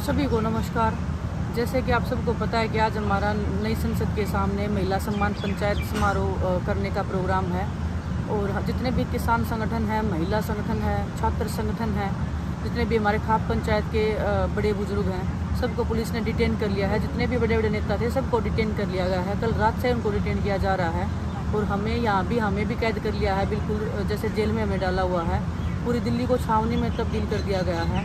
सभी को नमस्कार। जैसे कि आप सबको पता है कि आज हमारा नई संसद के सामने महिला सम्मान पंचायत समारोह करने का प्रोग्राम है और जितने भी किसान संगठन हैं, महिला संगठन है, छात्र संगठन है, जितने भी हमारे खाप पंचायत के बड़े बुजुर्ग हैं, सबको पुलिस ने डिटेन कर लिया है। जितने भी बड़े बड़े नेता थे सबको डिटेन कर लिया गया है। कल रात से उनको डिटेन किया जा रहा है और हमें भी कैद कर लिया है, बिल्कुल जैसे जेल में हमें डाला हुआ है। पूरी दिल्ली को छावनी में तब्दील कर दिया गया है।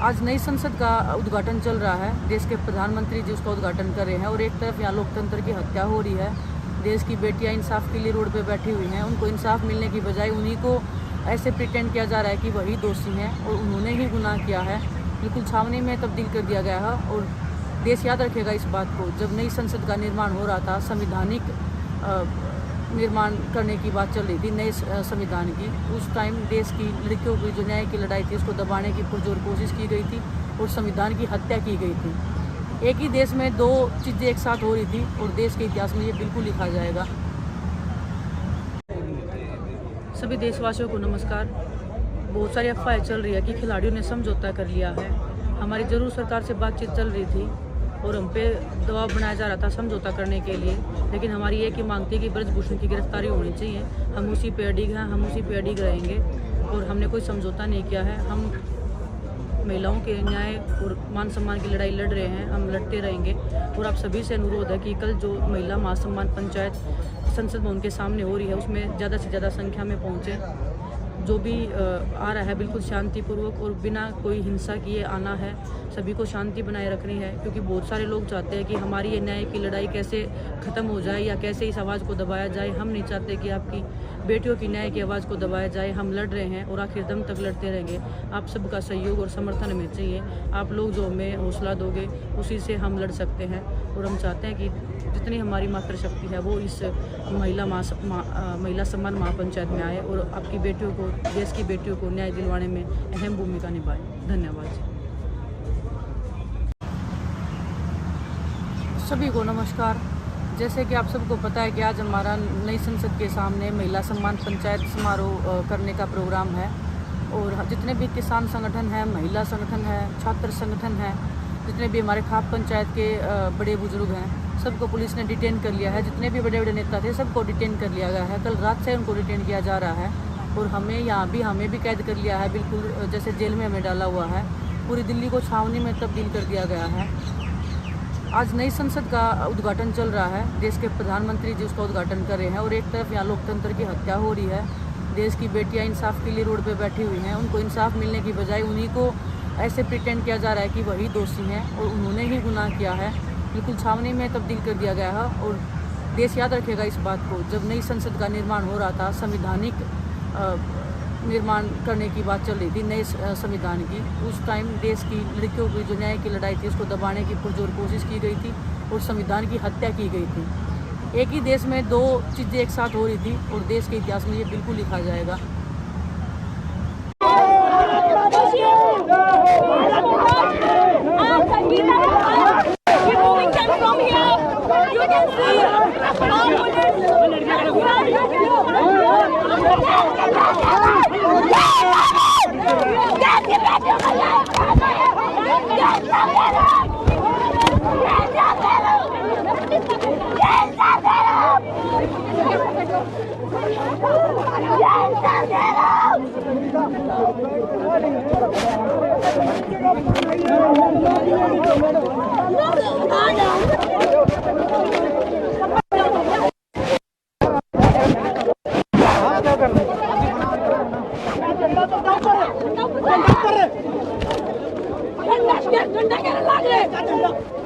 आज नई संसद का उद्घाटन चल रहा है। देश के प्रधानमंत्री जी उसका उद्घाटन कर रहे हैं और एक तरफ यहाँ लोकतंत्र की हत्या हो रही है। देश की बेटियाँ इंसाफ के लिए रोड पे बैठी हुई हैं। उनको इंसाफ मिलने की बजाय उन्हीं को ऐसे प्रिटेंड किया जा रहा है कि वही दोषी हैं और उन्होंने ही गुनाह किया है। बिल्कुल छावनी में तब्दील कर दिया गया है और देश याद रखेगा इस बात को। जब नई संसद का निर्माण हो रहा था, संविधानिक निर्माण करने की बात चल रही थी नए संविधान की, उस टाइम देश की लड़कियों की जो न्याय की लड़ाई थी उसको दबाने की पुरजोर कोशिश की गई थी और संविधान की हत्या की गई थी। एक ही देश में दो चीज़ें एक साथ हो रही थी और देश के इतिहास में ये बिल्कुल लिखा जाएगा। सभी देशवासियों को नमस्कार। बहुत सारी अफवाहें चल रही है कि खिलाड़ियों ने समझौता कर लिया है। हमारी जरूर सरकार से बातचीत चल रही थी और हम पे दबाव बनाया जा रहा था समझौता करने के लिए, लेकिन हमारी एक ही मांग थी कि ब्रजभूषण की गिरफ्तारी होनी चाहिए। हम उसी पे अडिग हैं, हम उसी पे अडिग रहेंगे और हमने कोई समझौता नहीं किया है। हम महिलाओं के न्याय और मान सम्मान की लड़ाई लड़ रहे हैं, हम लड़ते रहेंगे। और आप सभी से अनुरोध है कि कल जो महिला महासम्मान पंचायत संसद भवन के सामने हो रही है उसमें ज़्यादा से ज़्यादा संख्या में पहुँचें। जो भी आ रहा है बिल्कुल शांतिपूर्वक और बिना कोई हिंसा किए आना है। सभी को शांति बनाए रखनी है क्योंकि बहुत सारे लोग चाहते हैं कि हमारी ये न्याय की लड़ाई कैसे ख़त्म हो जाए या कैसे इस आवाज़ को दबाया जाए। हम नहीं चाहते कि आपकी बेटियों की न्याय की आवाज़ को दबाया जाए। हम लड़ रहे हैं और आखिर दम तक लड़ते रहेंगे। आप सबका सहयोग और समर्थन हमें चाहिए। आप लोग जो हमें हौसला दोगे उसी से हम लड़ सकते हैं और हम चाहते हैं कि जितनी हमारी मात्र शक्ति है वो इस महिला सम्मान महापंचायत में आए और आपकी बेटियों को, देश की बेटियों को न्याय दिलवाने में अहम भूमिका निभाए। धन्यवाद। सभी को नमस्कार। जैसे कि आप सबको पता है कि आज हमारा नई संसद के सामने महिला सम्मान पंचायत समारोह करने का प्रोग्राम है और जितने भी किसान संगठन हैं, महिला संगठन है, छात्र संगठन है, जितने भी हमारे खाप पंचायत के बड़े बुजुर्ग हैं, सबको पुलिस ने डिटेन कर लिया है। जितने भी बड़े बड़े नेता थे सबको डिटेन कर लिया गया है। कल रात से उनको डिटेन किया जा रहा है और हमें भी कैद कर लिया है, बिल्कुल जैसे जेल में हमें डाला हुआ है। पूरी दिल्ली को छावनी में तब्दील कर दिया गया है। आज नई संसद का उद्घाटन चल रहा है। देश के प्रधानमंत्री जी उसका उद्घाटन कर रहे हैं और एक तरफ यहाँ लोकतंत्र की हत्या हो रही है। देश की बेटियाँ इंसाफ के लिए रोड पे बैठी हुई हैं। उनको इंसाफ मिलने की बजाय उन्हीं को ऐसे प्रिटेंड किया जा रहा है कि वही दोषी हैं और उन्होंने ही गुनाह किया है। बिल्कुल छावनी में तब्दील कर दिया गया है और देश याद रखेगा इस बात को। जब नई संसद का निर्माण हो रहा था, संविधानिक निर्माण करने की बात चल रही थी नए संविधान की, उस टाइम देश की लड़कियों की जो न्याय की लड़ाई थी उसको दबाने की पुरजोर कोशिश की गई थी और संविधान की हत्या की गई थी। एक ही देश में दो चीज़ें एक साथ हो रही थी और देश के इतिहास में ये बिल्कुल लिखा जाएगा। Get